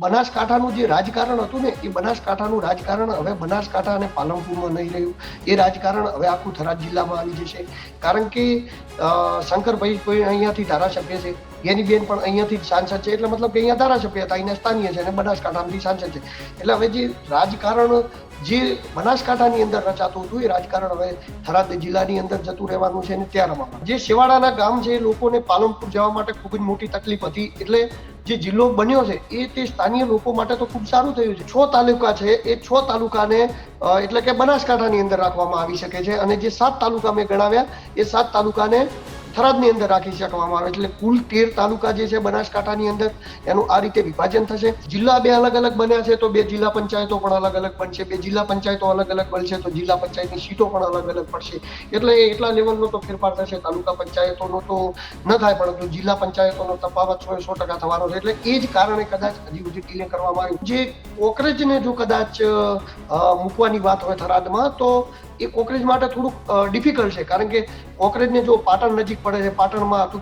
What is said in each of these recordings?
બનાસકાંઠાનું જે રાજકારણ હતું ને એ બનાસકાંઠાનું રાજકારણ હવે બનાસકાંઠા અને પાલનપુરમાં નહીં રહ્યું. એ રાજકારણ હવે આખું થરાદ જિલ્લામાં આવી જશે. કારણ કે શંકરભાઈ કોઈ અહીંયાથી ધારાસભ્ય છે, એની બેન પણ અહીંયાથી જ સાંસદ છે, એટલે મતલબ કે અહીંયા ધારાસભ્ય હતા, અહીંયા સ્થાનીય છે અને બનાસકાંઠામાંથી સાંસદ છે. એટલે હવે જે રાજકારણ જે બનાસકાંઠાની અંદર રચાતું હતું એ રાજકારણ હવે થરાદ જિલ્લાની અંદર જતું રહેવાનું છે. અને ત્યાં રમવાનું જે શેવાડાના ગામ છે એ લોકોને પાલનપુર જવા માટે ખૂબ જ મોટી તકલીફ હતી. એટલે જે જિલ્લો બન્યો છે એ તે સ્થાનિય લોકો માટે તો ખૂબ સારું થયું છે. 6 તાલુકા છે એ 6 તાલુકાને એટલે કે બનાસકાંઠાની અંદર રાખવામાં આવી શકે છે, અને જે 7 તાલુકા મેં ગણાવ્યા એ 7 તાલુકાને થરાદની અંદર રાખી શકવામાં આવે. એટલે કુલ 13 તાલુકા જે છે બનાસકાંઠાની અંદર એનું આ રીતે વિભાજન થશે. જિલ્લા 2 અલગ અલગ બન્યા છે તો 2 જિલ્લા પંચાયતો પણ અલગ અલગ બનશે. 2 જિલ્લા પંચાયતો અલગ અલગ બનશે તો જિલ્લા પંચાયતની સીટો પણ અલગ અલગ પડશે. એટલે એટલા લેવલનો તો ફેરફાર થશે. તાલુકા પંચાયતોનો તો ન થાય, પરંતુ જિલ્લા પંચાયતોનો તફાવત 100% થવાનો છે. એટલે એ જ કારણે કદાચ હજી સુધી ડિલે કરવામાં આવ્યું. જે કોકરેજને જો કદાચ મૂકવાની વાત હોય થરાદમાં, તો એ કોકરેજ માટે થોડુંક ડિફિકલ્ટ છે. કારણ કે કોકરેજને જો પાટણ નજીક પડે છે, પાટણમાં હતું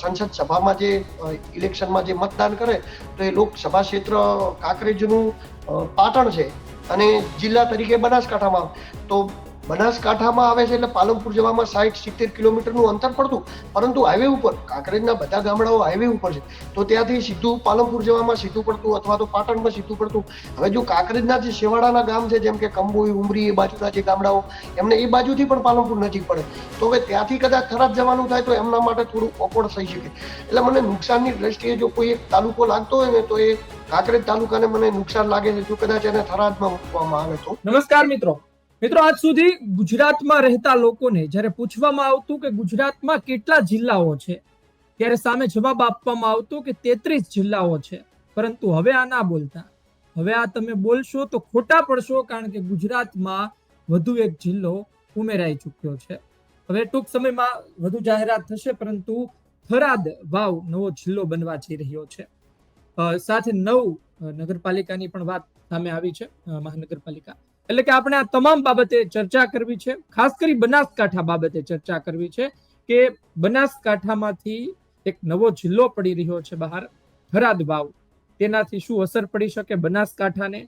સંસદ સભામાં જે ઇલેક્શનમાં જે મતદાન કરે તો એ લોકસભા ક્ષેત્ર કાંકરેજનું પાટણ છે અને જિલ્લા તરીકે બનાસકાંઠામાં. તો બનાસકાંઠામાં આવે છે એટલે પાલનપુર જવામાં 60-70 કિલોમીટરનું અંતર પડતું, પરંતુ હાઈવે ઉપર કાંકરેજના બધા ગામડાઓ હાઈવે ઉપર છે તો ત્યાંથી સીધું પાલનપુર જવામાં સીધું પડતું અથવા તો પાટણમાં સીધું પડતું. હવે જો કાંકરેજના જે શેવાડાના ગામ છે, જેમ કે કંબોઈ, ઉમરી, એ બાજુના જે ગામડાઓ, એમને એ બાજુથી પણ પાલનપુર નજીક પડે, તો હવે ત્યાંથી કદાચ થરાદ જવાનું થાય તો એમના માટે થોડું ઓકવર્ડ થઈ શકે. એટલે મને નુકસાનની દ્રષ્ટિએ જો કોઈ એક તાલુકો લાગતો હોય ને તો એ કાંકરેજ તાલુકાને મને નુકસાન લાગે છે જો કદાચ એને થરાદમાં મૂકવામાં આવે તો. નમસ્કાર મિત્રો, આજ સુધી ગુજરાતમાં રહેતા લોકોને જ્યારે પૂછવામાં આવતું કે ગુજરાતમાં કેટલા જિલ્લાઓ છે, ત્યારે સામે જવાબ આપવામાં આવતો કે 33 જિલ્લાઓ છે. પરંતુ હવે આ ના બોલતા, હવે આ તમે બોલશો તો ખોટા પડશો, કારણ કે ગુજરાતમાં વધુ એક જિલ્લો ઉમેરાઈ ચૂક્યો છે. હવે ટૂંક સમયમાં વધુ જાહેરાત થશે, પરંતુ થરાદ વાવ નવો જિલ્લો બનવા જઈ રહ્યો છે. સાથે 9 નગરપાલિકાની પણ વાત સામે આવી છે, મહાનગરપાલિકા. એટલે કે આપણે આ તમામ બાબતે ચર્ચા કરવી છે. ખાસ કરી બનાસકાંઠા બાબતે ચર્ચા કરવી છે કે બનાસકાંઠામાંથી એક નવો જિલ્લો પડી રહ્યો છે બહાર, થરાદ વાવ. તેનાથી શું અસર પડી શકે બનાસકાંઠાને,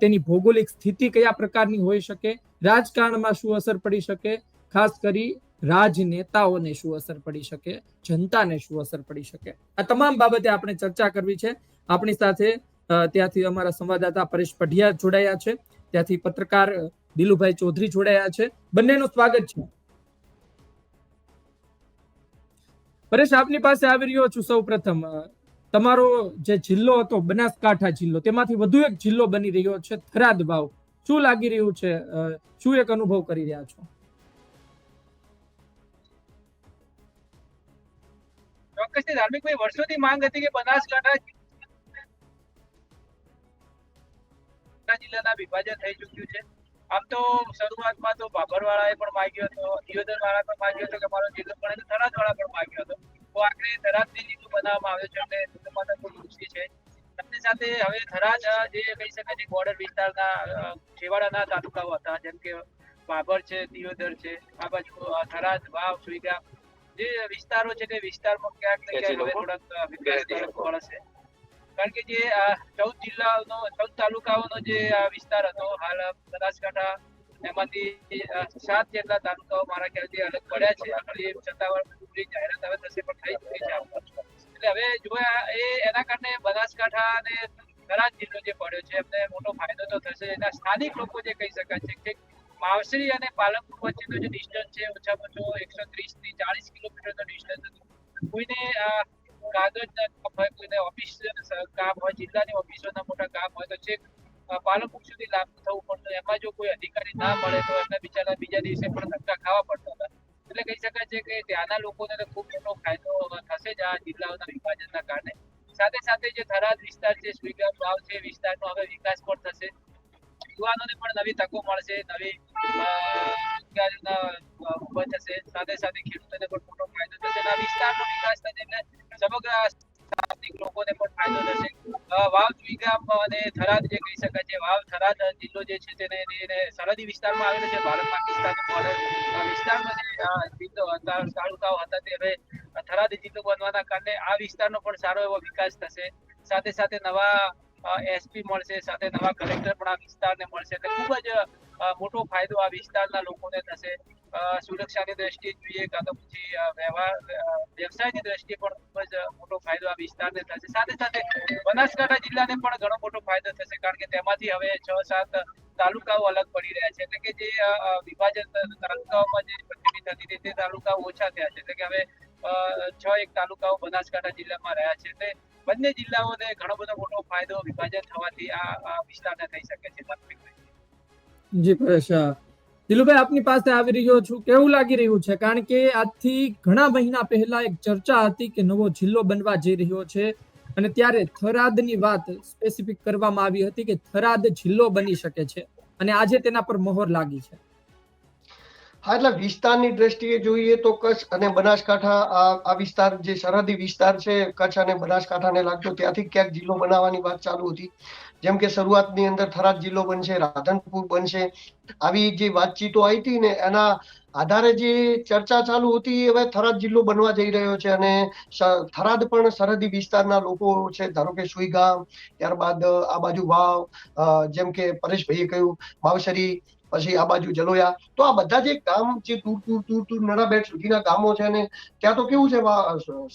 તેની ભૌગોલિક સ્થિતિ કયા પ્રકારની હોઈ શકે, રાજકારણમાં શું અસર પડી શકે, ખાસ કરી રાજનેતાઓને શું અસર પડી શકે, જનતાને શું અસર પડી શકે, આ તમામ બાબતે આપણે ચર્ચા કરવી છે. આપણી સાથે ત્યાંથી અમારા સંવાદદાતા પરેશ પઢિયા જોડાયા છે, ત્યાંથી પત્રકાર દિલુભાઈ ચૌધરી જોડાયા છે. બંનેનું સ્વાગત છે. પરેશ, આપની પાસે આવી રહ્યો છું. સૌ પ્રથમ, તમારો જે જિલ્લો હતો બનાસકાંઠા જિલ્લો, તેમાંથી વધુ એક જિલ્લો બની રહ્યો છે થરાદ વાવ. શું લાગી રહ્યું છે, શું એક અનુભવ કરી રહ્યા છો? ચોક્કસથી ધાર્મિકભાઈ, વર્ષોથી માંગ હતી કે બનાસકાંઠા જિલ્લાના વિભાજન થઈ ચૂક્યું છે. આમ તો શરૂઆતમાં તો ભાભરવાળાએ પણ માંગ્યો હતો, દિયોદરવાળા પણ માંગ્યો હતો કે અમારો જિલ્લો પણ, થરાદવાળા પણ માંગ્યો હતો. તો આખરે થરાદને જિલ્લો બનાવવામાં આવ્યો છે, એટલે જિલ્લામાં ખૂબ ખુશી છે. સાથે સાથે હવે થરાદ જે કહી શકાય છે બોર્ડર વિસ્તારના છેવાડાના તાલુકાઓ હતા, જેમ કે ભાભર છે, દિયોદર છે, આ બાજુ થરાદ, વાવ, સુઈગામ જે વિસ્તારો છે તે વિસ્તારમાં ક્યાંક ને ક્યાંક હવે થોડાક વિકાસની મળશે. કારણ કે જે 14 જિલ્લાઓનો 14 તાલુકાઓનો જે વિસ્તાર હતો, હાલ બનાસકાંઠા એમાંથી 7 જેટલા તાલુકાઓ મારા ખ્યાલથી અલગ પડ્યા છે. ખાલી સત્તાવાર પૂરી જાહેરાત હવે થશે પણ થઈ ચૂકી છે. એટલે હવે જોયા એના કારણે બનાસકાંઠા અને થરાદ જિલ્લો જે પડ્યો છે એમને મોટો ફાયદો તો થશે. એના સ્થાનિક લોકો જે કહી શકાય છે કે માવસરી અને પાલનપુર વચ્ચેનો જે ડિસ્ટન્સ છે, ઓછામાં ઓછો 130 થી 40 કિલોમીટરનો ડિસ્ટન્સ હતો. કોઈને કાગળના કામ હોય, કોઈને ઓફિસ કામ હોય, જિલ્લાની ઓફિસોના મોટા કામ હોય તો છેક પાલનપુર સુધી લાગુ થવું પડતું. એમાં જો કોઈ અધિકારી ના મળે તો એમને બિચારા બીજા દિવસે પણ ધક્કા ખાવા પડતા હતા. એટલે કહી શકાય છે કે ત્યાંના લોકોને તો ખૂબ મોટો ફાયદો થશે જ આ જિલ્લાઓના વિભાજનના કારણે. સાથે સાથે જે થરાદ વિસ્તાર છે, સુઈગામ, વાવ છે, વિસ્તારનો હવે વિકાસ પણ થશે. યુવાનોને પણ નવી તકો મળશે, નવી રોજગારીના ઉભા થશે. સાથે સાથે ખેડૂતોને પણ મોટો ફાયદો થશે. આ વિસ્તારનો વિકાસ થશે એટલે સમગ્ર સ્થાનિક લોકોને પણ ફાયદો થશે. વાવ, સુઈગામ અને થરાદ જે કહી શકાય છે, વાવ થરાદ જિલ્લો જે છે તેને સરહદી વિસ્તારમાં આવેલો છે. ભારત પાકિસ્તાન બોર્ડર વિસ્તારમાં જે તાલુકાઓ હતા તે હવે થરાદ જિલ્લો બનવાના કારણે આ વિસ્તારનો પણ સારો એવો વિકાસ થશે. સાથે સાથે નવા એસપી મળશે, સાથે નવા કલેક્ટર પણ આ વિસ્તારને મળશે, એટલે ખૂબ જ મોટો ફાયદો આ વિસ્તારના લોકોને થશે. સુરક્ષાની દ્રષ્ટિએ જોઈએ કાં તો પછી વ્યવસાયની દ્રષ્ટિએ પણ ખૂબ જ મોટો ફાયદો આ વિસ્તારને થશે. સાથે સાથે બનાસકાંઠા જિલ્લાને પણ ઘણો મોટો ફાયદો થશે, કારણ કે તેમાંથી હવે 6-7 તાલુકાઓ અલગ પડી રહ્યા છે, એટલે કે જે વિભાજન તાલુકાઓમાં જે પ્રતિનિધિ થતી તે તાલુકાઓ ઓછા થયા છે, એટલે કે હવે 6 તાલુકાઓ બનાસકાંઠા જિલ્લામાં રહ્યા છે. એટલે બંને જિલ્લાઓને ઘણો બધો મોટો ફાયદો વિભાજન થવાથી આ વિસ્તારને થઈ શકે છે. જી પરેશ, દિલુભાઈ આપની પાસે આવી રહ્યો છું. કેવું લાગી રહ્યું છે? કારણ કે આજથી ઘણા મહિના પહેલા એક ચર્ચા હતી કે નવો જિલ્લો બનવા જઈ રહ્યો છે, અને ત્યારે થરાદની વાત સ્પેસિફિક કરવામાં આવી હતી કે થરાદ જિલ્લો બની શકે છે, અને આજે તેના પર મહોર લાગી છે. હા, એટલે વિસ્તારની દ્રષ્ટિએ જોઈએ તો કચ્છ અને બનાસકાંઠા આ વિસ્તાર જે સરહદી વિસ્તાર છે, કચ્છ અને બનાસકાંઠાને લાગતો, ત્યાંથી ક્યાંક જિલ્લો બનાવવાની વાત ચાલુ હતી. જેમ કે શરૂઆતની અંદર થરાદ જિલ્લો બનશે, રાધનપુર બનશે, આવી જે વાતચીતો આવી હતી ને એના આધારે જે ચર્ચા ચાલુ હતી, હવે થરાદ જિલ્લો બનવા જઈ રહ્યો છે. અને થરાદ પણ સરહદી વિસ્તારના લોકો છે, ધારો કે સુઈગામ, ત્યારબાદ આ બાજુ વાવ, જેમ કે પરેશભાઈએ કહ્યું માવશરી, પછી આ બાજુ જલોયા, તો આ બધા જે ગામ જે દૂર નડાબેટ સુધીના ગામો છે, ને ત્યાં તો કેવું છે,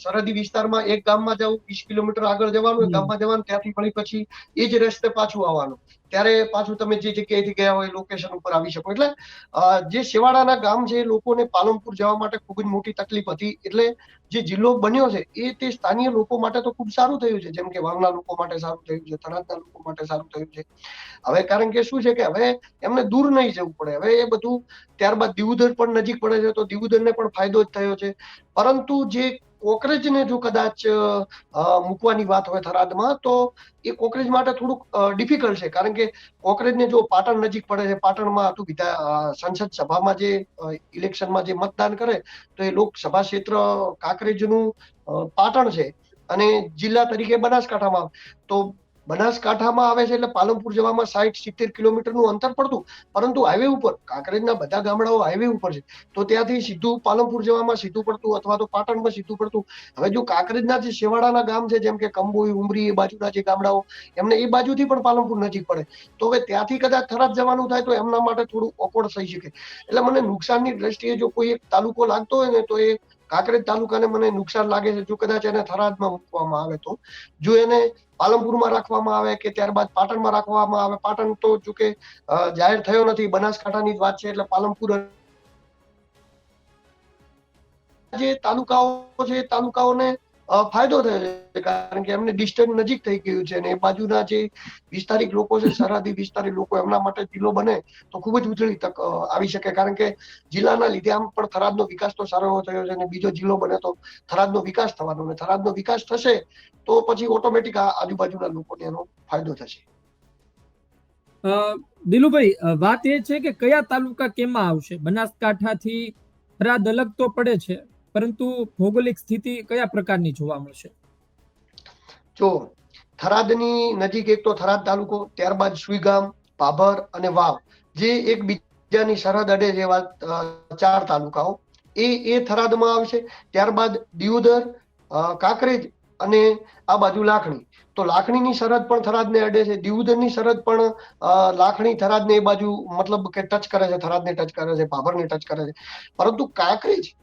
સરહદી વિસ્તારમાં એક ગામમાં જવું 20 કિલોમીટર આગળ જવાનું, એક ગામમાં જવાનું, ત્યાંથી ફરી પછી એ જ રસ્તે પાછું આવવાનું, ત્યારે પાછું તમે જે જગ્યાએથી ગયા હોય લોકેશન ઉપર આવી શકો. એટલે જે છેવાડાના ગામ છે, લોકોને પાલનપુર જવા માટે ખૂબ જ મોટી તકલીફ હતી. એટલે જે જિલ્લો બન્યો છે એ તે સ્થાનિય લોકો માટે તો ખૂબ સારું થયું છે, જેમ કે વાવના લોકો માટે સારું થયું છે, થરાદના લોકો માટે સારું થયું છે. હવે કારણ કે શું છે કે હવે એમને દૂર નહીં જવું પડે. હવે એ બધું, ત્યારબાદ દિવુદર પણ નજીક પડે છે, તો દિવુદરને પણ ફાયદો જ થયો છે. પરંતુ જે કોકરેજને જો કદાચ મૂકવાની વાત હોય થરાદમાં, તો એ કોકરેજ માટે થોડુંક ડિફિકલ્ટ છે, કારણ કે કોકરેજને જો પાટણ નજીક પડે છે, પાટણમાં હતું સંસદ સભામાં જે ઇલેક્શનમાં જે મતદાન કરે, તો એ લોકસભા ક્ષેત્ર કાંકરેજનું પાટણ છે, અને જિલ્લા તરીકે બનાસકાંઠામાં, તો બનાસકાંઠામાં આવે છે, એટલે પાલનપુર જવામાં 60-70 કિલોમીટરનું અંતર પડતું. પરંતુ હાઈવે ઉપર કાંકરેજના બધા ગામડાઓ હાઈવે ઉપર છે, તો ત્યાંથી સીધું પાલનપુર જવામાં સીધું પડતું, અથવા તો પાટણમાં સીધું પડતું. હવે જો કાંકરેજના જે છેવાડાના ગામ છે, જેમ કે કંબોઈ, ઉમરી, એ બાજુના જે ગામડાઓ, એમને એ બાજુથી પણ પાલનપુર નજીક પડે, તો હવે ત્યાંથી કદાચ થરાદ જવાનું થાય તો એમના માટે થોડું ઓકવર્ડ થઈ શકે. એટલે મને નુકસાનની દ્રષ્ટિએ જો કોઈ એક તાલુકો લાગતો હોય ને, તો એ કાંકરેજ તાલુકાને મને નુકસાન લાગે છે, જો કદાચ એને થરાદમાં મૂકવામાં આવે તો. જો એને પાલનપુરમાં રાખવામાં આવે કે ત્યારબાદ પાટણમાં રાખવામાં આવે, પાટણ તો જોકે જાહેર થયો નથી, બનાસકાંઠાની જ વાત છે, એટલે પાલનપુર જે તાલુકાઓ છે, તાલુકાઓને ફાયદો થયો છે, કારણ કે એમને ડિસ્ટન્સ નજીક થઈ ગયું છે, અને એ બાજુના જે વિસ્તારિક લોકો છે, સરહદી વિસ્તારી લોકો, એમના માટે જિલ્લો બને તો ખૂબ જ ઉજળી તક આવી શકે. કારણ કે જિલ્લાના લીધે આમ પણ થરાદનો વિકાસ તો સારો એવો થયો છે, અને બીજો જિલ્લો બને તો થરાદનો વિકાસ થવાનો, અને થરાદનો વિકાસ થશે તો પછી ઓટોમેટિક આજુબાજુના લોકોને એનો ફાયદો થશે. દિલુભાઈ, વાત એ છે કે કયા તાલુકા કેમાં આવશે? બનાસકાંઠાથી થરાદ અલગ તો પડે છે, પરંતુ ભૌગોલિક સ્થિતિ કયા પ્રકારની જોવા મળશે? જો થરાદની નજીક એક તો થરાદ તાલુકો, ત્યારબાદ સુઈગામ, ભાભર અને વાવ, જે એકબીજાની સરહદ અડે છે, એવા 4 તાલુકાઓ એ થરાદમાં આવશે. ત્યારબાદ દિયોદર, કાંકરેજ અને આ બાજુ લાખણી, તો લાખણીની સરહદ પણ થરાદને અડે છે. દિયોદરની સરહદ પણ લાખણી થરાદને એ બાજુ મતલબ કે ટચ કરે છે, થરાદને ટચ કરે છે, ભાભરને ટચ કરે છે. પરંતુ કાંકરેજ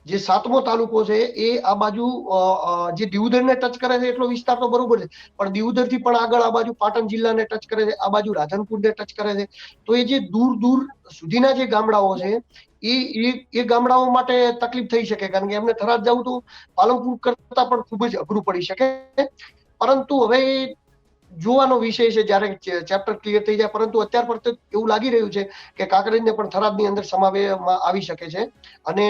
જે 7મો તાલુકો છે, એ આ બાજુ જે દિયોદરને ટચ કરે છે એટલો વિસ્તાર તો બરોબર છે, પણ દિયોદરથી પણ આગળ આ બાજુ પાટણ જિલ્લાને ટચ કરે છે, આ બાજુ રાધનપુરને ટચ કરે છે. તો એ જે દૂર સુધીના જે ગામડાઓ છે, એ ગામડાઓ માટે તકલીફ થઈ શકે, કારણ કે એમને થરાદ જવું તો પાલનપુર કરતા પણ ખૂબ જ અઘરું પડી શકે. પરંતુ હવે જોવાનો વિષય છે, જ્યારે ચેપ્ટર ક્લિયર થઈ જાય. પરંતુ અત્યાર પર એવું લાગી રહ્યું છે કે કાંકરેજને પણ થરાદની અંદર સમાવેશમાં આવી શકે છે. અને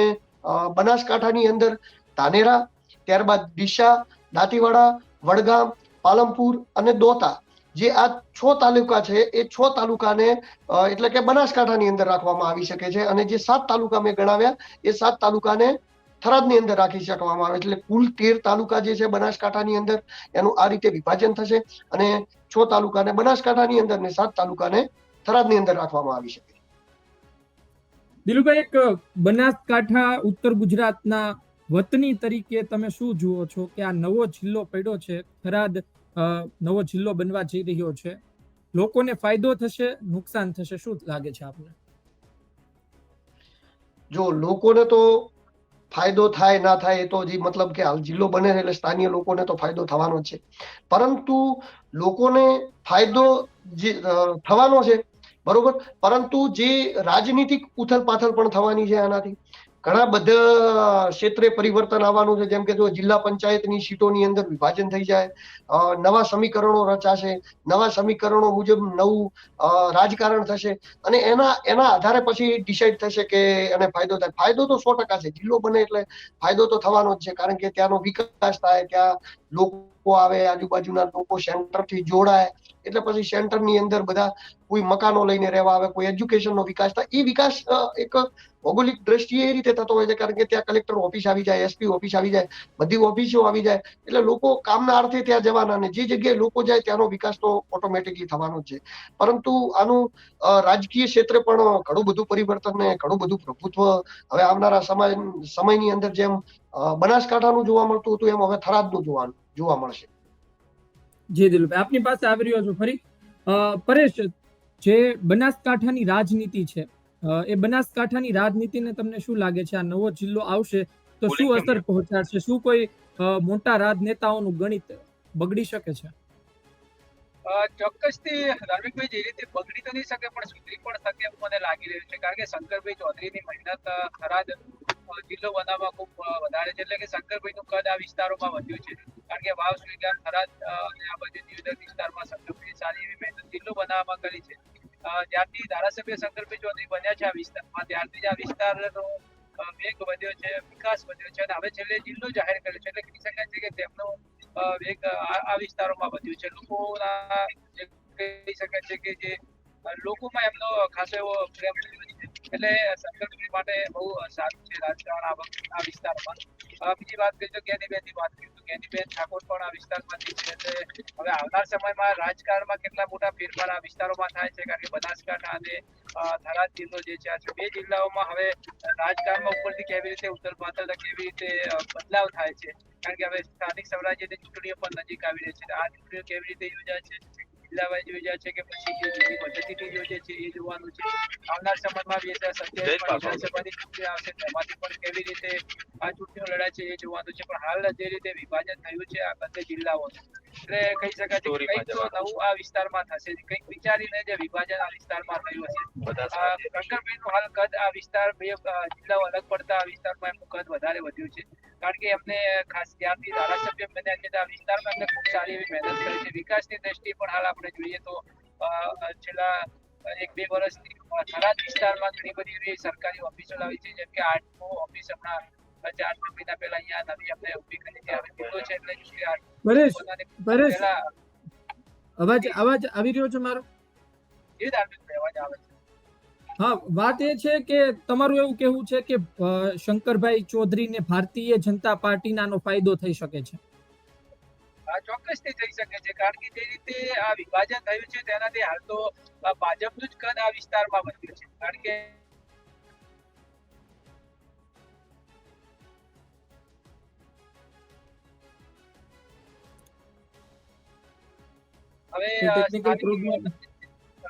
બનાસકાંઠાની અંદર ધાનેરા, ત્યારબાદ ડીસા, દાંતીવાડા, વડગામ, પાલનપુર અને દોતા, જે આ 6 તાલુકા છે, એ 6 તાલુકાને એટલે કે બનાસકાંઠાની અંદર રાખવામાં આવી શકે છે. અને જે 7 તાલુકા મેં ગણાવ્યા, એ 7 તાલુકાને થરાદની અંદર રાખી શકવામાં આવે. એટલે કુલ 13 તાલુકા જે છે બનાસકાંઠાની અંદર, એનું આ રીતે વિભાજન થશે, અને 6 તાલુકાને બનાસકાંઠાની અંદર ને 7 તાલુકાને થરાદની અંદર રાખવામાં આવી શકે. દિલુભાઈ, એક બનાસકાંઠા ઉત્તર ગુજરાતના વતની તરીકે તમે શું જુઓ છો કે આ નવો જિલ્લો પડ્યો છે થરાદ, નવો જિલ્લો બનવા જઈ રહ્યો છે, લોકોને ફાયદો થશે, નુકસાન થશે, શું લાગે છે આપને? જો લોકોને તો ફાયદો થાય ના થાય એ તો હજી મતલબ કે હાલ જિલ્લો બને છે એટલે સ્થાનિય લોકોને તો ફાયદો થવાનો જ છે, પરંતુ લોકોને ફાયદો થવાનો છે, બરોબર, પરંતુ જે રાજનીતિક ઉથલ પાથલ પણ થવાની છે આનાથી ઘણા બધા ક્ષેત્રે પરિવર્તન આવવાનું છે. જેમ કે જો જિલ્લા પંચાયતની સીટોની અંદર વિભાજન થઈ જાય, નવા સમીકરણો રચાશે, નવા સમીકરણો મુજબ નવું રાજકારણ થશે અને એના આધારે પછી ડિસાઈડ થશે કે એને ફાયદો થાય. ફાયદો તો 100% છે, જિલ્લો બને એટલે ફાયદો તો થવાનો જ છે, કારણ કે ત્યાંનો વિકાસ થાય, ત્યાં લોકો આવે, આજુબાજુના લોકો સેન્ટરથી જોડાય, એટલે પછી સેન્ટરની અંદર બધા કોઈ મકાનો લઈને રહેવા આવે, કોઈ એજ્યુકેશનનો વિકાસ થાય. એ વિકાસ એક ભૌગોલિક દ્રષ્ટિએ એ રીતે થતો હોય છે, કારણ કે ત્યાં કલેક્ટર ઓફિસ આવી જાય, એસપી ઓફિસ આવી જાય, બધી ઓફિસો આવી જાય, એટલે લોકો કામના અર્થે ત્યાં જવાના, અને જે જગ્યાએ લોકો જાય ત્યાંનો વિકાસ તો ઓટોમેટિકલી થવાનો જ છે. પરંતુ આનું રાજકીય ક્ષેત્રે પણ ઘણું બધું પરિવર્તન ને ઘણું બધું પ્રભુત્વ હવે આવનારા સમયની અંદર જેમ બનાસકાંઠાનું જોવા મળતું હતું, એમ હવે થરાદનું જોવા મળશે. જી દિલભાઈ, આપની પાસે આવી રહ્યો છું ફરી. પરેશ, જે બનાસકાંઠાની રાજનીતિ છે, એ બનાસકાંઠાની રાજનીતિને તમને શું લાગે છે, આ નવો જિલ્લો આવશે તો શું અસર પહોંચાડશે? શું કોઈ મોટા રાજનેતાઓનું ગણિત બગડી શકે છે? ચોક્કસથી ધાર્મિકભાઈ, જે રીતે બગડી તો નહીં શકે પણ સુધરી પણ શકે એવું મને લાગી રહ્યું છે, કારણ કે શંકરભાઈ ચૌધરીની મહેનત થરાદ જિલ્લો બનાવવા ખૂબ વધારે છે. એટલે કે શંકરભાઈનું કદ આ વિસ્તારોમાં વધ્યું છે, કારણ કે વાવ, સુઈગામ, થરાદ અને આ બધી દિયોદર વિસ્તારમાં શંકરભાઈ સારી એવી મહેનત જિલ્લો બનાવવામાં કરી છે. જ્યારથી ધારાસભ્ય શંકરભાઈ ચૌધરી બન્યા છે આ વિસ્તારમાં, ત્યારથી જ આ વિસ્તારનો વેગ વધ્યો છે, વિકાસ વધ્યો છે, અને હવે છેલ્લે જિલ્લો જાહેર કર્યો છે, એટલે કહી શકાય છે કે તેમનો વેગ આ વિસ્તારોમાં વધ્યું છે. લોકોના કહી શકાય છે કે જે લોકોમાં એમનો ખાસો એવો પ્રેમ છે, એટલે શંકરભાઈ માટે બહુ સારું છે રાજકારણ આ વિસ્તારમાં. બીજી વાત કરીએ તો જ્ઞાનીબેનની વાત કરીએ તો જ્ઞાનીબેન ઠાકોર પણ આ વિસ્તારમાંથી છે, એટલે હવે આવનાર સમયમાં રાજકારણમાં કેટલા મોટા ફેરફાર આ વિસ્તારોમાં થાય છે, કારણ કે બનાસકાંઠા અને થરાદ જિલ્લો જે છે, આ બે જિલ્લાઓમાં હવે રાજકારણમાં ઉપરથી કેવી રીતે ઉથલ પાથલ, કેવી રીતે બદલાવ થાય છે, કારણ કે હવે સ્થાનિક સ્વરાજ્યની ચૂંટણીઓ પણ નજીક આવી રહી છે. આ ચૂંટણીઓ કેવી રીતે યોજાય છે, જિલ્લા વાઇઝ યોજાય છે કે પછી જે જૂની પદ્ધતિથી યોજે છે, એ જોવાનું છે. આવનાર સમયમાં 2027 વિધાનસભાની ચૂંટણી આવશે, તેમાંથી પણ કેવી રીતે આ ચૂંટણીઓ લડાય છે એ જોવાનું છે. પણ હાલ જે રીતે વિભાજન થયું છે આ બંને જિલ્લાઓનું, એટલે કહી શકાય છે કે કંઈક તો નવું આ વિસ્તારમાં થશે, કંઈક વિચારીને જે વિભાજન આ વિસ્તારમાં થયું હશે. શંકરભાઈનું હાલ કદ આ વિસ્તાર, બે જિલ્લાઓ અલગ પડતા આ વિસ્તારમાં એમનું કદ વધારે વધ્યું છે, કારણ કે એમને ખાસ ત્યારથી ધારાસભ્ય બન્યા છે આ વિસ્તારમાં એમને ખૂબ સારી એવી મહેનત કરી છે. વિકાસની દ્રષ્ટિએ પણ હાલ આપણે જોઈએ તો છેલ્લા 1-2 વર્ષથી થરાદ વિસ્તારમાં ઘણી બધી એવી સરકારી ઓફિસો લાવી છે, જેમ કે આરટીઓ ઓફિસ હમણાં 4 મહિના પહેલા અહીંયા નવી આપણે ઊભી કરી છે. હવે જિલ્લો છે એટલે પરેશ, અવાજ આવી રહ્યો છે મારો? એ ધાર્મિક અવાજ આવે છે. હા, વાત એ છે કે તમારું એવું કહેવું છે કે શંકરભાઈ ચૌધરીને ભારતીય જનતા પાર્ટીનો આનો ફાયદો થઈ શકે છે? ચોક્કસથી થઈ શકે છે, કારણ કે જે રીતે આ વિભાજન થયું છે તેનાથી હાલ તો ભાજપનું જ કદ આ વિસ્તારમાં વધ્યું છે, કારણ કે હવે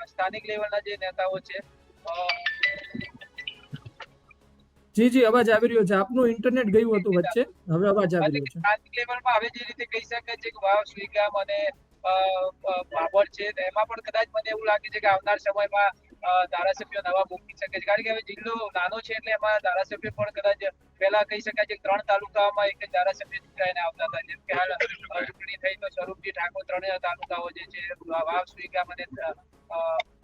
સ્થાનિક લેવલના જે નેતાઓ છે, જી અવાજ આવી રહ્યો છે. આપનું ઇન્ટરનેટ ગયું હતું વચ્ચે, હવે અવાજ આવી રહ્યો છે. સ્થાનિક લેવલમાં હવે જે રીતે કહી શકાય છે કે વાવ, સુઈગામ અને બાબર છે, એમાં પણ કદાચ મને એવું લાગે છે કે આવનાર સમયમાં ધારાસભ્યો નવા મૂકી શકે છે, કારણ કે હવે જિલ્લો નાનો છે એટલે એમાં ધારાસભ્ય પણ કદાચ પહેલા કહી શકાય છે 3 તાલુકામાં એક જ ધારાસભ્ય ચૂંટાઈને આવતા હતા, જેમ કે હાલ ચૂંટણી થઈ તો સ્વરૂપજી ઠાકોર 3 તાલુકાઓ જે છે વાવ, સુઈગામ અને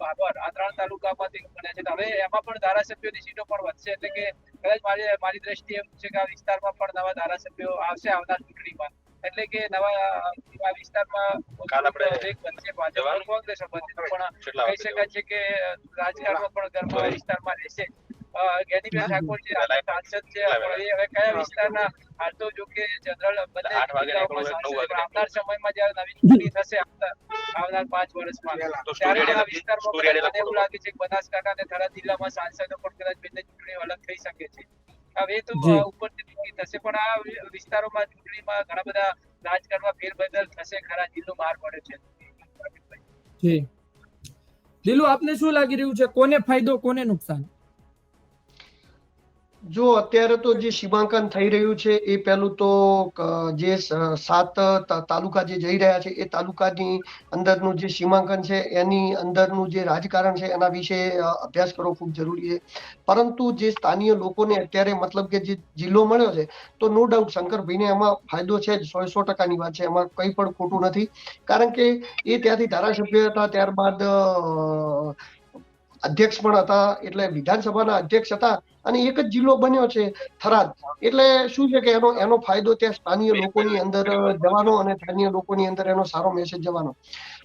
બાબર, આ 3 તાલુકામાંથી બન્યા છે. હવે એમાં પણ ધારાસભ્યોની સીટો પણ વધશે, એટલે કે કદાચ મારી દ્રષ્ટિએ એવું છે કે આ વિસ્તારમાં પણ નવા ધારાસભ્યો આવશે આવનાર ચૂંટણીમાં, એટલે કે નવા આ વિસ્તારમાં એક બનશે. ભાજપ કોંગ્રેસ સંબંધિત પણ કહી શકાય છે કે રાજકારણમાં પણ ગરમા વિસ્તારમાં રહેશે. જ્ઞાનીબેન ઠાકોર જે સાંસદ છે, હવે કયા વિસ્તારના હાલ તો જો કે જનરલ બંને જિલ્લાઓમાં સાંસદ, આવનાર સમયમાં જ્યારે નવી ચૂંટણી થશે આવનાર 5 વર્ષમાં, ત્યારે આ વિસ્તારમાં મને એવું લાગે છે કે બનાસકાંઠા અને થરાદ જિલ્લામાં સાંસદો પણ કદાચ બંને ચૂંટણીઓ અલગ થઈ શકે છે. હવે તો ઉપરથી થશે, પણ આ વિસ્તારોમાં ચૂંટણીમાં ઘણા બધા રાજકારણમાં ફેરબદલ થશે ખરા? જિલ્લો બહાર પડ્યો છે. જી દિલુ, આપને શું લાગી રહ્યું છે, કોને ફાયદો કોને નુકસાન? જો અત્યારે તો જે સીમાંકન થઈ રહ્યું છે એ પહેલું તો જે 7 તાલુકા જે જઈ રહ્યા છે એ તાલુકાની અંદરનું જે સીમાંકન છે એની અંદરનું જે રાજકારણ છે એના વિશે અભ્યાસ કરવો ખૂબ જરૂરી છે. પરંતુ જે સ્થાનિય લોકોને અત્યારે મતલબ કે જે જિલ્લો મળ્યો છે તો નો ડાઉટ શંકરભાઈને એમાં ફાયદો છે જ, 100% વાત છે, એમાં કંઈ પણ ખોટું નથી. કારણ કે એ ત્યાંથી ધારાસભ્ય હતા, ત્યારબાદ અધ્યક્ષ પણ હતા, એટલે વિધાનસભાના અધ્યક્ષ હતા અને એક જ જિલ્લો બન્યો છે થરાદ. એટલે શું છે કે એનો ફાયદો ત્યાં સ્થાનિય લોકોની અંદર જવાનો અને સ્થાનિય લોકોની અંદર એનો સારો મેસેજ જવાનો.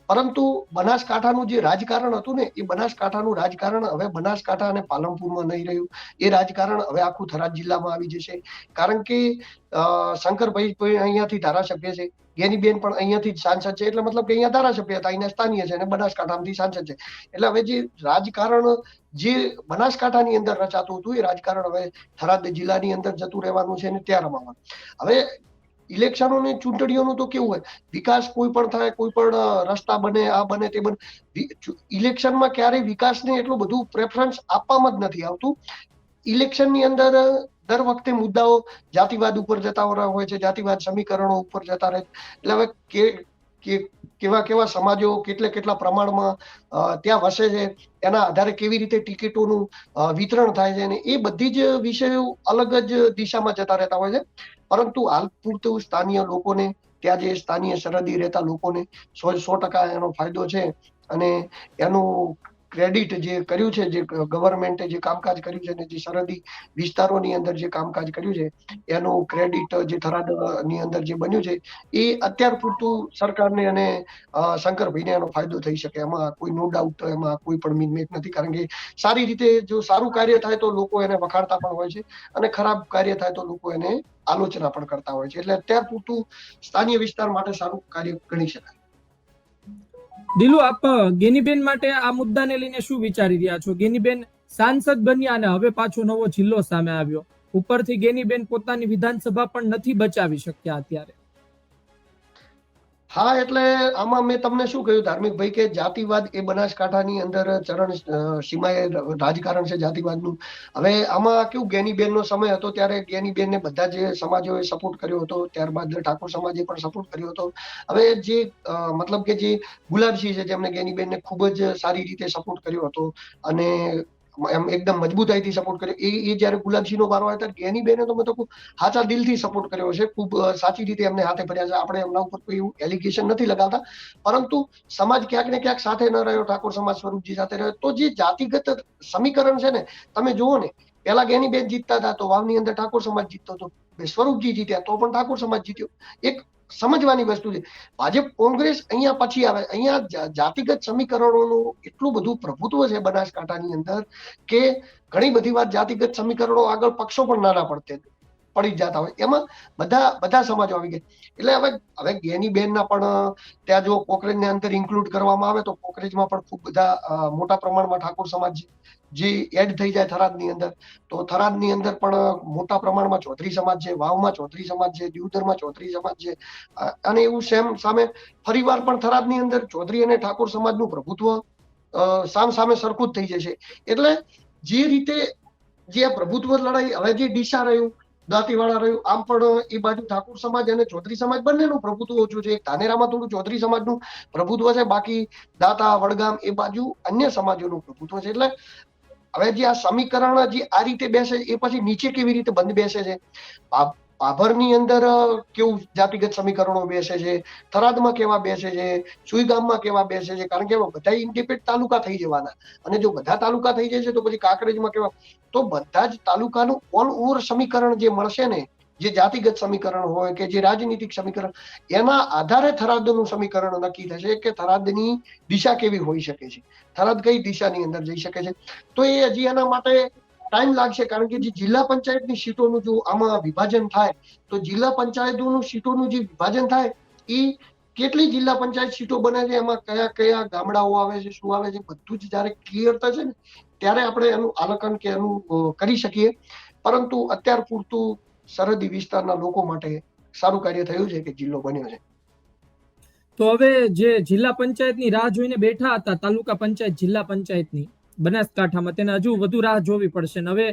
પરંતુ બનાસકાંઠાનું જે રાજકારણ હતું ને એ બનાસકાંઠાનું રાજકારણ હવે બનાસકાંઠા અને પાલનપુરમાં નહીં રહ્યું. એ રાજકારણ હવે આખું થરાદ જિલ્લામાં આવી જશે. કારણ કે શંકરભાઈ અહીંયાથી ધારાસભ્ય છે, ગેનીબેન પણ અહીંયાથી જ સાંસદ છે, એટલે મતલબ કે અહીંયા ધારાસભ્ય હતા, અહીંયા સ્થાનીય છે અને બનાસકાંઠામાંથી સાંસદ છે. એટલે હવે જે રાજકારણ જે બનાસકાંઠાની અંદર રચાતું હતું એ રાજકારણ હવે થરાદ જિલ્લાની અંદર જતું રહેવાનું છે અને ત્યાં રમાવાનું. હવે ઇલેક્શનો ને ચૂંટણીઓનું તો કેવું હોય, વિકાસ કોઈ પણ થાય, કોઈ પણ રસ્તા બને, આ બને તે બને, ઇલેક્શનમાં ક્યારેય વિકાસને એટલું બધું પ્રેફરન્સ આપવામાં જ નથી આવતું. ઇલેક્શનની અંદર દર વખતે મુદ્દાઓ જાતિવાદ ઉપર જતા હોય છે, જાતિવાદ સમીકરણો ઉપર જતા રહે. એટલે હવે કેવા સમાજો કેટલા પ્રમાણમાં ત્યાં વસે છે, એના આધારે કેવી રીતે ટિકિટોનું વિતરણ થાય છે, અને એ બધી જ વિષયો અલગ જ દિશામાં જતા રહેતા હોય છે. પરંતુ હાલ પૂરતું સ્થાનિય લોકોને, ત્યાં જે સ્થાનિય સરહદી રહેતા લોકોને 100% એનો ફાયદો છે. અને એનું ક્રેડિટ જે કર્યું છે, જે ગવર્મેન્ટે જે કામકાજ કર્યું છે અને જે સરહદી વિસ્તારોની અંદર જે કામકાજ કર્યું છે એનું ક્રેડિટ જે થરાદની અંદર જે બન્યું છે એ અત્યાર પૂરતું સરકારને અને શંકરભાઈને એનો ફાયદો થઈ શકે, એમાં કોઈ નો ડાઉટ, એમાં કોઈ પણ મિનમેક નથી. કારણ કે સારી રીતે જો સારું કાર્ય થાય તો લોકો એને વખાણતા પણ હોય છે અને ખરાબ કાર્ય થાય તો લોકો એને આલોચના પણ કરતા હોય છે. એટલે અત્યાર પૂરતું સ્થાનિય વિસ્તાર માટે સારું કાર્ય ગણી શકાય. દિલુ, આપ ગેનીબેન માટે આ મુદ્દાને લઈને શું વિચારી રહ્યા છો? ગેનીબેન સાંસદ બન્યા અને હવે પાછો નવો જિલ્લો સામે આવ્યો. ઉપરથી ગેનીબેન પોતાની વિધાનસભા પણ નથી બચાવી શક્યા અત્યારે. હા, એટલે આમાં મેં તમને શું કહ્યું ધાર્મિક ભાઈ, કે જાતિવાદ એ બનાસકાંઠાની અંદર ચરણ સીમાએ રાજકારણ છે જાતિવાદનું. હવે આમાં કેવું, ગેનીબેનનો સમય હતો ત્યારે ગેનીબેનને બધા જે સમાજોએ સપોર્ટ કર્યો હતો, ત્યારબાદ ઠાકોર સમાજે પણ સપોર્ટ કર્યો હતો. હવે જે મતલબ કે જે ગુલાબસિંહ છે જેમને ગેનીબેનને ખૂબ જ સારી રીતે સપોર્ટ કર્યો હતો અને એમ એકદમ મજબૂતાઈથી સપોર્ટ કર્યો, એ જયારે ગુલાબસિંહનો વારો આવ્યો ત્યારે ગેનીબેને તો મેં તો સાચા દિલથી સપોર્ટ કર્યો છે, ખૂબ સાચી રીતે એમને હાથે ભર્યા છે. આપણે એમના ઉપર કોઈ એવું એલિગેશન નથી લગાવતા, પરંતુ સમાજ ક્યાંક ને ક્યાંક સાથે ન રહ્યો, ઠાકોર સમાજ સ્વરૂપજી સાથે રહ્યો. તો જે જાતિગત સમીકરણ છે ને, તમે જુઓ ને, પેલા ગેનીબેન જીતતા હતા તો વાવની અંદર ઠાકોર સમાજ જીતતો હતો, સ્વરૂપજી જીત્યા તો પણ ઠાકોર સમાજ જીત્યો. એક સમજવાની વસ્તુ છે. ભાજપ કોંગ્રેસ અહીંયા પછી આવે, અહીંયા જાતિગત સમીકરણોનું એટલું બધું પ્રભુત્વ છે બનાસકાંઠાની અંદર કે ઘણી બધી વાર જાતિગત સમીકરણો આગળ પક્ષો પણ નાના પડી જતા હોય, એમાં બધા સમાજો આવી ગયા. એટલે હવે ગેનીબેનના પણ ત્યાં જો કોકરેજને અંદર ઇન્ક્લુડ કરવામાં આવે તો કોકરેજમાં પણ ખૂબ બધા મોટા પ્રમાણમાં ઠાકોર સમાજ જે એડ થઈ જાય થરાદની અંદર, તો થરાદની અંદર પણ મોટા પ્રમાણમાં ચૌધરી સમાજ છે, વાવમાં ચૌધરી સમાજ છે, દિયોદરમાં ચૌધરી સમાજ છે. અને એવું સામે ફરીવાર પણ થરાદની અંદર ચૌધરી અને ઠાકોર સમાજનું પ્રભુત્વ સામે સરખું જ થઈ જશે. એટલે જે રીતે જે પ્રભુત્વ લડાઈ હવે જે ડીસા રહ્યું, દાંતીવાડા રહ્યું, આમ પણ એ બાજુ ઠાકોર સમાજ અને ચૌધરી સમાજ બંનેનું પ્રભુત્વ ઓછું છે. ધાનેરામાં થોડું ચૌધરી સમાજનું પ્રભુત્વ છે, બાકી દાતા, વડગામ એ બાજુ અન્ય સમાજોનું પ્રભુત્વ છે. એટલે હવે જે આ સમીકરણ જે આ રીતે બેસે એ પછી નીચે કેવી રીતે બંધ બેસે છે, ભાભરની અંદર કેવું જાતિગત સમીકરણો બેસે છે, થરાદમાં કેવા બેસે છે, સુઈગામમાં કેવા બેસે છે, કારણ કે બધા ઇન્ડિપેન્ડન્ટ તાલુકા થઈ જવાના, અને જો બધા તાલુકા થઈ જશે તો પછી કાંકરેજમાં કેવા, તો બધા જ તાલુકાનું ઓલ ઓવર સમીકરણ જે મળશે ને, જે જાતિગત સમીકરણ હોય કે જે રાજનીતિક સમીકરણ, એના આધારે થરાદનું સમીકરણ નક્કી થશે કે થરાદની દિશા કેવી હોઈ શકે છે, થરાદ કઈ દિશાની અંદર જઈ શકે છે. તો એ હજી એના માટે ટાઈમ લાગશે, કારણ કે જે જિલ્લા પંચાયતની સીટોનું જો આમાં વિભાજન થાય તો જિલ્લા પંચાયતોનું સીટોનું જે વિભાજન થાય એ કેટલી જિલ્લા પંચાયત સીટો બને છે, એમાં કયા ગામડાઓ આવે છે, શું આવે છે, બધું જ જયારે ક્લિયર થશે ને ત્યારે આપણે એનું આલેખન કે એનું કરી શકીએ. પરંતુ અત્યાર પૂરતું સરહદી વિસ્તારના લોકો માટે સારું કાર્ય થયું છે કે જિલ્લો બન્યો છે. તો હવે જે જિલ્લા પંચાયતની રાહ જોઈને બેઠા હતા તાલુકા પંચાયત જિલ્લા પંચાયતની બનાસકાંઠામાં, તેને હજુ વધુ રાહ જોવી પડશે. અને હવે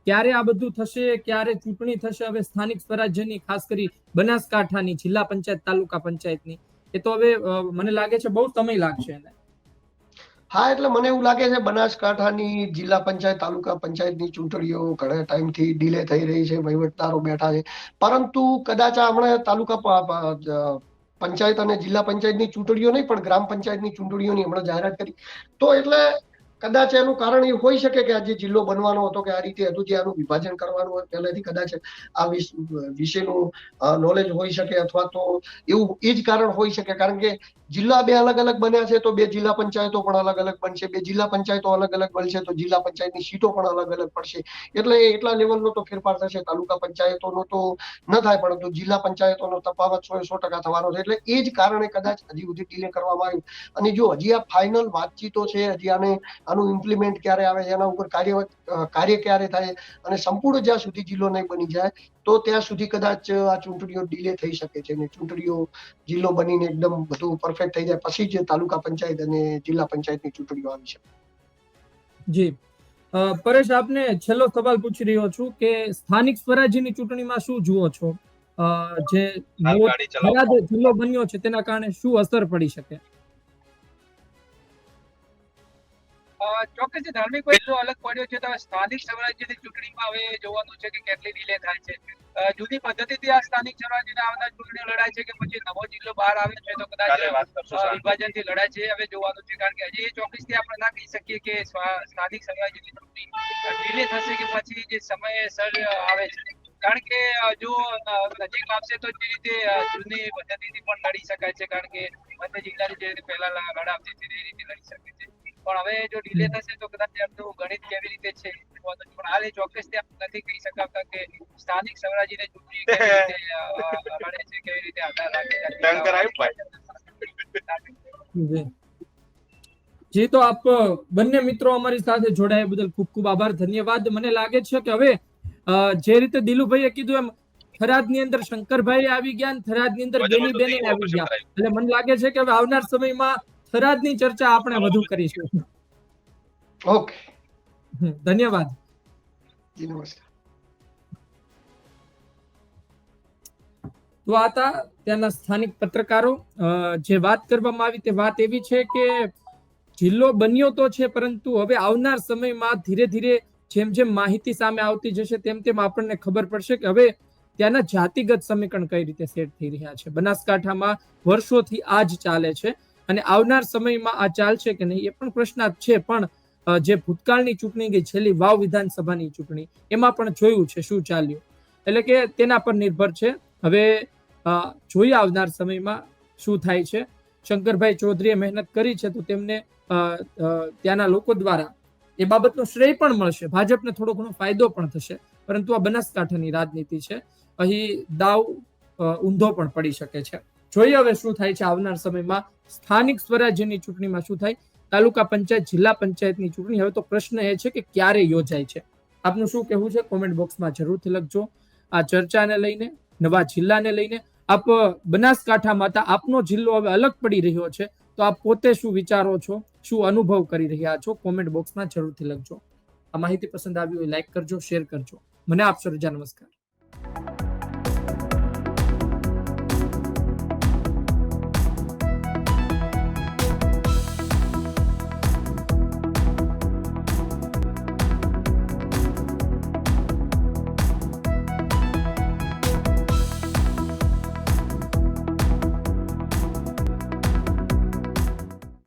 ક્યારે આ બધું થશે, ક્યારે ચૂંટણી થશે હવે સ્થાનિક સ્વરાજ્યની, ખાસ કરી બનાસકાંઠાની જિલ્લા પંચાયત તાલુકા પંચાયતની, એ તો હવે મને લાગે છે બહુ સમય લાગશે એને. હા, એટલે મને એવું લાગે છે બનાસકાંઠાની જિલ્લા પંચાયત તાલુકા પંચાયતની ચૂંટણીઓ ઘણા ટાઈમથી ડીલે થઈ રહી છે, વહીવટદારો બેઠા છે, પરંતુ કદાચ આ હમણાં તાલુકા પંચાયત અને જિલ્લા પંચાયતની ચૂંટણીઓ નહીં પણ ગ્રામ પંચાયતની ચૂંટણીઓની હમણાં જાહેરાત કરી, તો એટલે કદાચ એનું કારણ એ હોઈ શકે કે આ જે જિલ્લો બનવાનો હતો કે આ રીતે હતું, જે આનું વિભાજન કરવાનું હોય પહેલેથી કદાચ આ વિશેનું નોલેજ હોઈ શકે, અથવા તો એવું એ જ કારણ હોઈ શકે. કારણ કે જિલ્લા બે અલગ અલગ બન્યા છે તો બે જિલ્લા પંચાયતો પણ અલગ અલગ બનશે, બે જિલ્લા પંચાયતો અલગ અલગ બનશે તો જિલ્લા પંચાયતની સીટો પણ અલગ અલગ પડશે. એટલે એટલા લેવલનો તો ફેરફાર થશે. તાલુકા પંચાયતોનો તો ન થાય, પરંતુ જિલ્લા પંચાયતોનો તફાવત 100% થવાનો છે. એટલે એ જ કારણે કદાચ હજી સુધી ડીલે કરવામાં આવ્યું. અને જો હજી આ ફાઇનલ વાતચીતો છે, હજી આનું ઇમ્પ્લિમેન્ટ ક્યારે આવે છે, એના ઉપર કાર્ય ક્યારે થાય, અને સંપૂર્ણ જ્યાં સુધી જિલ્લો નહીં બની જાય તો ત્યાં સુધી કદાચ આ ચૂંટણીઓ ડીલે થઈ શકે છે. અને ચૂંટણીઓ જિલ્લો બનીને એકદમ બધું પરફેક્ટ થઈ જાય પછી જ તાલુકા પંચાયત અને જિલ્લા પંચાયતની ચૂંટણીઓ આવી શકે. જી પરેશ, આપને છેલ્લો સવાલ પૂછી રહ્યો છું કે સ્થાનિક સ્વરાજ્યની ચૂંટણીમાં શું જુઓ છો, જે થરાદ જિલ્લો બન્યો છે તેના કારણે શું અસર પડી શકે? ચોક્કસ ધાર્મિક વસ્તુ અલગ પડ્યો છે તો સ્થાનિક સ્વરાજ્યની ચૂંટણીમાં હવે જોવાનું છે કે કેટલી ડીલે થાય છે. જૂની પદ્ધતિથી આ સ્થાનિક સ્વરાજ્યને આવનાર ચૂંટણીઓ લડાય છે કે પછી નવો જિલ્લો બહાર આવે છે તો કદાચ વિભાજનથી લડાય છે, હવે જોવાનું છે. કારણ કે હજી એ ચોક્કસથી આપણે ના કહી શકીએ કે સ્થાનિક સ્વરાજ્યની ચૂંટણી ડીલે થશે કે પછી જે સમયસર આવે છે. કારણ કે જો નજીક આવશે તો જે રીતે જૂની પદ્ધતિથી પણ લડી શકાય છે, કારણ કે બંને જિલ્લાની જે રીતે પહેલા લડાવતી હતી એ રીતે લડી શકે છે. પણ હવે જો ડીલે થશે તો કદાચ એમનું ગણિત કેવી રીતે છે પણ હાલ એ ચોક્કસથી આપણે નથી કહી શકાતા કે સ્થાનિક સ્વરાજ્યની ચૂંટણી કેવી રીતે લડે છે, કેવી રીતે આધાર રાખે. જી, તો આપ બંને મિત્રો અમારી સાથે જોડાયા બદલ ખૂબ ખૂબ આભાર, ધન્યવાદ. મને લાગે છે કે હવે જે રીતે દિલુભાઈએ કીધું એમ થરાદની અંદર શંકરભાઈ આવી ગયા, થરાદની અંદર બેની આવી ગયા, એટલે મને લાગે છે કે હવે આવનાર સમયમાં થરાદની ચર્ચા આપણે વધુ કરીશું. ઓકે, ધન્યવાદ. જી નમસ્કાર. તો આ હતા ત્યાંના સ્થાનિક પત્રકારો. જે વાત કરવામાં આવી તે વાત એવી છે કે જિલ્લો બન્યો તો છે, પરંતુ હવે આવનાર સમયમાં ધીરે ધીરે જેમ જેમ માહિતી સામે આવતી જશે તેમ તેમ આપણને ખબર પડશે કે હવે ત્યાંના જાતિગત સમીકરણ કઈ રીતે સેટ થઈ રહ્યા છે. બનાસકાંઠામાં વર્ષોથી આ જ ચાલે છે અને આવનાર સમયમાં આ ચાલશે કે નહીં એ પણ પ્રશ્નાર્થ છે. પણ જે ભૂતકાળની ચૂંટણી ગઈ, છેલ્લી વાવ વિધાનસભાની ચૂંટણી, એમાં પણ જોયું છે શું ચાલ્યું, એટલે કે તેના પર નિર્ભર છે. હવે જોઈએ આવનાર સમયમાં શું થાય છે. શંકરભાઈ ચૌધરીએ મહેનત કરી છે તો તેમને ત્યાંના લોકો દ્વારા એ બાબતનો શ્રેય પણ મળશે, ભાજપને થોડો ઘણો ફાયદો પણ થશે. પરંતુ આ બનાસકાંઠાની રાજનીતિ છે, અહીં દાવ ઊંધો પણ પડી શકે છે. જોઈએ હવે શું થાય છે આવનાર સમયમાં. સ્થાનિક સ્વરાજ્યની ચૂંટણીમાં શું થાય, તાલુકા પંચાયત જિલ્લા પંચાયતની ચૂંટણી, હવે તો પ્રશ્ન એ છે કે ક્યારે યોજાય છે. આપનું શું કહેવું છે કોમેન્ટ બોક્સમાં જરૂરથી લખજો. આ ચર્ચાને લઈને, નવા જિલ્લાને લઈને, આપ બનાસકાંઠામાં હતા, આપનો જિલ્લો હવે અલગ પડી રહ્યો છે તો આપ પોતે શું વિચારો છો, શું અનુભવ કરી રહ્યા છો, કોમેન્ટ બોક્સમાં જરૂરથી લખજો. આ માહિતી પસંદ આવી હોય લાઈક કરજો, શેર કરજો. મને આપશો રજા. નમસ્કાર.